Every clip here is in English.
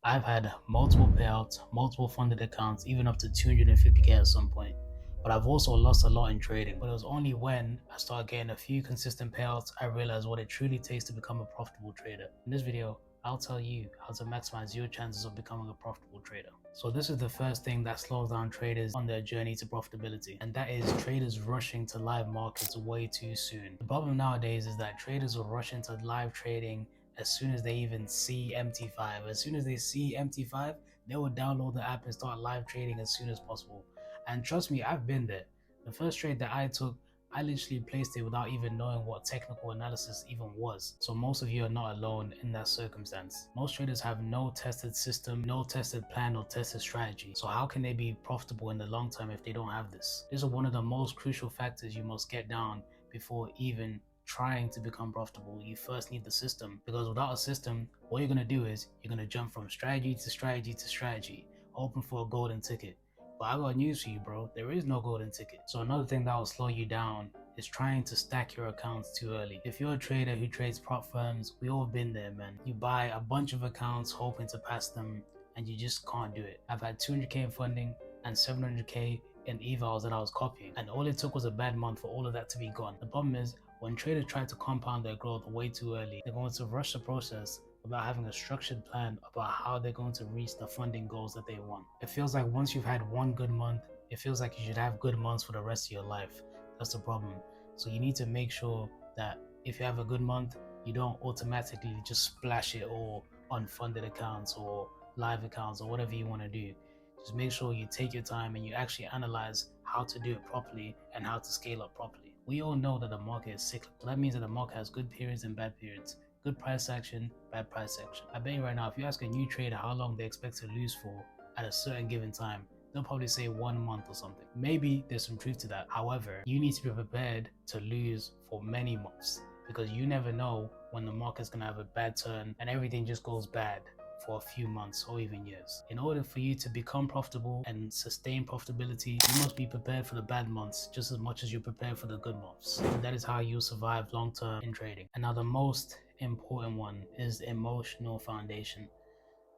I've had multiple payouts, multiple funded accounts, even up to 250k at some point. But I've also lost a lot in trading. But it was only when I started getting a few consistent payouts, I realized what it truly takes to become a profitable trader. In this video, I'll tell you how to maximize your chances of becoming a profitable trader. So this is the first thing that slows down traders on their journey to profitability, and that is traders rushing to live markets way too soon. The problem nowadays is that traders will rush into live trading as soon as they even see MT5. As soon as they see MT5, they will download the app and start live trading as soon as possible. And trust me, I've been there. The first trade that I took, I literally placed it without even knowing what technical analysis even was. So most of you are not alone in that circumstance. Most traders have no tested system, no tested plan or tested strategy. So how can they be profitable in the long term if they don't have this? This is one of the most crucial factors you must get down before even trying to become profitable. You first need the system, because without a system, what you're going to do is you're going to jump from strategy to strategy to strategy, hoping for a golden ticket. But I got news for you, bro. There is no golden ticket. So another thing that will slow you down is trying to stack your accounts too early. If you're a trader who trades prop firms, we all been there, man. You buy a bunch of accounts hoping to pass them, and you just can't do it. I've had 200k in funding and 700k in evals that I was copying, and all it took was a bad month for all of that to be gone. The problem is, when traders try to compound their growth way too early, they're going to rush the process without having a structured plan about how they're going to reach the funding goals that they want. It feels like once you've had one good month, it feels like you should have good months for the rest of your life. That's the problem. So you need to make sure that if you have a good month, you don't automatically just splash it all on funded accounts or live accounts or whatever you want to do. Just make sure you take your time and you actually analyze how to do it properly and how to scale up properly. We all know that the market is cyclical. So that means that the market has good periods and bad periods. Good price action, bad price action. I bet you right now, if you ask a new trader how long they expect to lose for at a certain given time, they'll probably say 1 month or something. Maybe there's some truth to that. However, you need to be prepared to lose for many months, because you never know when the market's gonna have a bad turn and everything just goes bad for a few months or even years. In order for you to become profitable and sustain profitability, you must be prepared for the bad months just as much as you're prepared for the good months. And that is how you'll survive long term in trading. And now the most important one is the emotional foundation.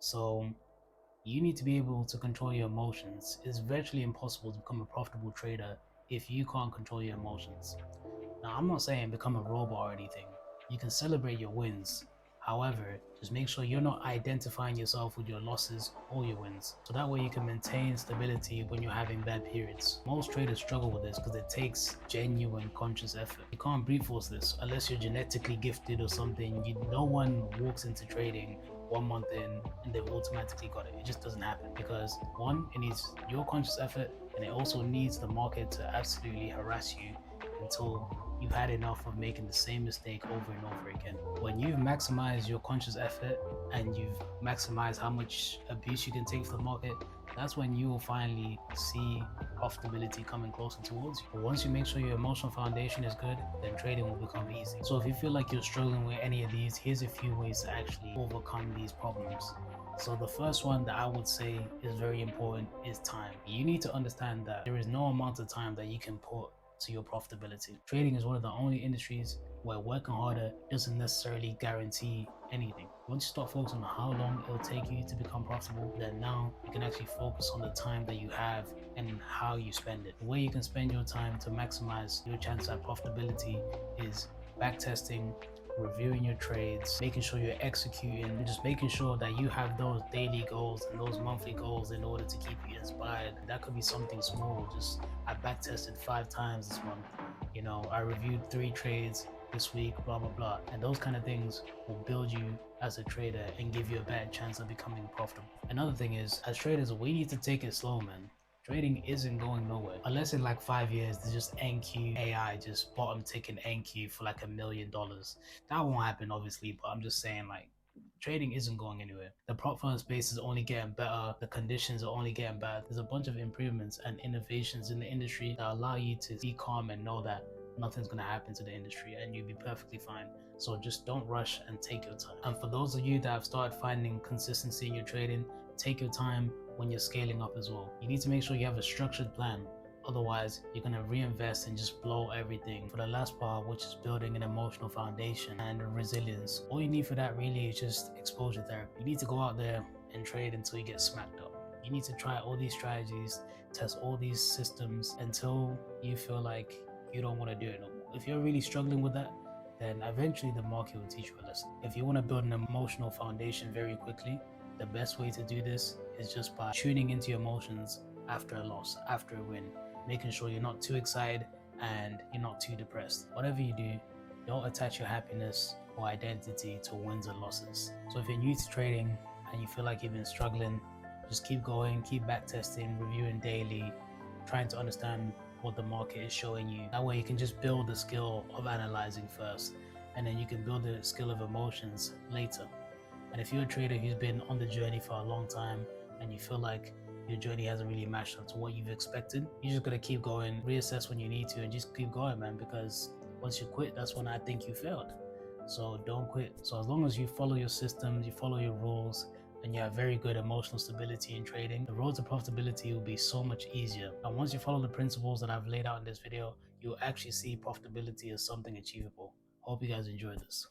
So you need to be able to control your emotions. It's virtually impossible to become a profitable trader if you can't control your emotions. Now, I'm not saying become a robot or anything. You can celebrate your wins. However, just make sure you're not identifying yourself with your losses or your wins. So that way you can maintain stability when you're having bad periods. Most traders struggle with this because it takes genuine conscious effort. You can't brute force this unless you're genetically gifted or something. No one walks into trading 1 month in and they've automatically got it. It just doesn't happen, because one, it needs your conscious effort, and it also needs the market to absolutely harass you until you've had enough of making the same mistake over and over again. When you've maximized your conscious effort and you've maximized how much abuse you can take from the market, that's when you will finally see profitability coming closer towards you. But once you make sure your emotional foundation is good, then trading will become easy. So if you feel like you're struggling with any of these, here's a few ways to actually overcome these problems. So the first one that I would say is very important is time. You need to understand that there is no amount of time that you can put to your profitability. Trading is one of the only industries where working harder doesn't necessarily guarantee anything. Once you start focusing on how long it'll take you to become profitable, then now you can actually focus on the time that you have and how you spend it. The way you can spend your time to maximize your chance at profitability is backtesting, reviewing your trades, making sure you're executing, and just making sure that you have those daily goals and those monthly goals in order to keep you inspired. That could be something small. Just I backtested 5 times this month. I reviewed 3 trades this week, blah blah blah. And those kind of things will build you as a trader and give you a better chance of becoming profitable. Another thing is, as traders, we need to take it slow, man. Trading isn't going nowhere unless in like 5 years there's just NQ AI just bottom ticking NQ for like $1 million. That won't happen, obviously, but I'm just saying, like, trading isn't going anywhere. The prop firm space is only getting better. The conditions are only getting better. There's a bunch of improvements and innovations in the industry that allow you to be calm and know that nothing's going to happen to the industry and you'll be perfectly fine. So just don't rush and take your time. And for those of you that have started finding consistency in your trading, take your time when you're scaling up as well. You need to make sure you have a structured plan. Otherwise, you're going to reinvest and just blow everything. For the last part, which is building an emotional foundation and resilience, all you need for that really is just exposure therapy. You need to go out there and trade until you get smacked up. You need to try all these strategies, test all these systems until you feel like you don't want to do it no more. If you're really struggling with that, then eventually the market will teach you a lesson. If you want to build an emotional foundation very quickly, the best way to do this is just by tuning into your emotions after a loss, after a win, making sure you're not too excited and you're not too depressed. Whatever you do, don't attach your happiness or identity to wins and losses. So if you're new to trading and you feel like you've been struggling, just keep going, keep backtesting, reviewing daily, trying to understand what the market is showing you. That way you can just build the skill of analyzing first, and then you can build the skill of emotions later. And if you're a trader who's been on the journey for a long time and you feel like your journey hasn't really matched up to what you've expected, you just gotta keep going, reassess when you need to, and just keep going, man, because once you quit, that's when I think you failed. So don't quit. So as long as you follow your systems, you follow your rules, and you have very good emotional stability in trading, the road to profitability will be so much easier. And once you follow the principles that I've laid out in this video, you'll actually see profitability as something achievable. Hope you guys enjoyed this.